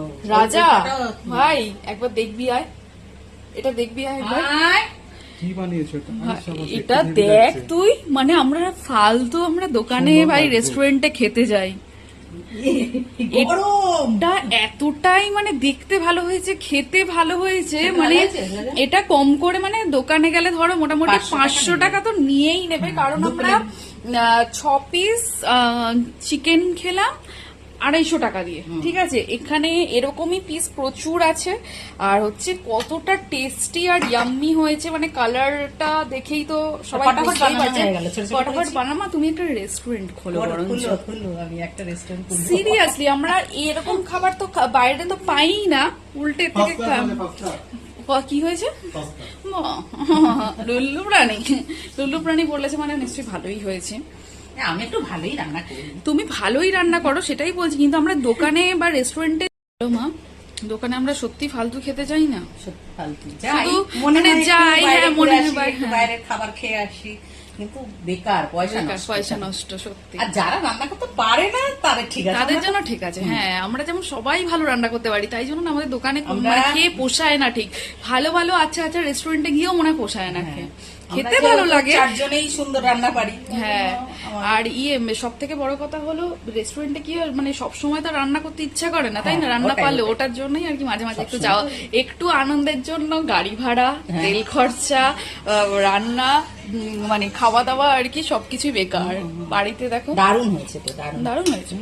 রাজা ভাই একবার দেখবি আয়, এটা দেখবি আয় একবার। কি বানিয়েছো এটা দেখ তুই, মানে আমরা ফালতু আমরা দোকানে ভাই রেস্টুরেন্টে খেতে যাই, এটা এতটাই মানে দেখতে ভালো হয়েছে, খেতে ভালো হয়েছে, মানে এটা কম করে মানে দোকানে গেলে ধরো মোটামুটি 500 টাকা তো নিয়েই নেবে, কারণ আমরা 6 পিস চিকেন খেলাম 250 টাকা দিয়ে, ঠিক আছে। এখানে এরকমই পিস প্রচুর আছে, আর হচ্ছে কতটা টেস্টি আর ইয়াম্মি হয়েছে, মানে কালারটা দেখেই তো সবাই বুঝতেই পারছে। ফটাফট বানামা, তুমি একটা রেস্টুরেন্ট খোলো বরঞ্চ, সিরিয়াসলি। আমরা এরকম খাবার তো বাইরে তো পাই না, উল্টে থেকে কি হয়েছে লুল্লু প্রাণী বলেছে, মানে নিশ্চয়ই ভালোই হয়েছে। আমি একটু ভালোই রান্না করি, তুমি ভালোই রান্না করো সেটাই বলছি, কিন্তু আমরা দোকানে বা রেস্টুরেন্টে মা, দোকানে আমরা সত্যি ফালতু খেতে যাই না, সত্যি ফালতু শুধু মানে যাই, হ্যাঁ মনে হয় বাইরের খাবার খেয়ে আসি, কিন্তু বেকার পয়সা নষ্ট সত্যি। আর যারা রান্না করতে পারে না তাদের ঠিক আছে, তাদের জন্য ঠিক আছে। হ্যাঁ, আমরা যেমন সবাই ভালো রান্না করতে পারি, তাই জন্য আমাদের দোকানে খেয়ে পোষায় না ঠিক। ভালো ভালো আচ্ছা আচ্ছা রেস্টুরেন্টে গিয়েও মনে হয় পোষায় না, খেতে ভালো লাগে, চারজনেই সুন্দর রান্না পারি। হ্যাঁ, আর সব থেকে বড় কথা হলো রেস্টুরেন্টে কি মানে সবসময় তো রান্না করতে ইচ্ছা করে না, তাই না? রান্না পারলে ওটার জন্যই আর কি মাঝে মাঝে একটু যাওয়া, একটু আনন্দের জন্য গাড়ি ভাড়া, তেল খরচা, রান্না, মানে খাওয়া দাওয়া আর কি সবকিছুই বেকার। বাড়িতে দেখো দারুণ হয়েছে, তো দারুণ হয়েছে।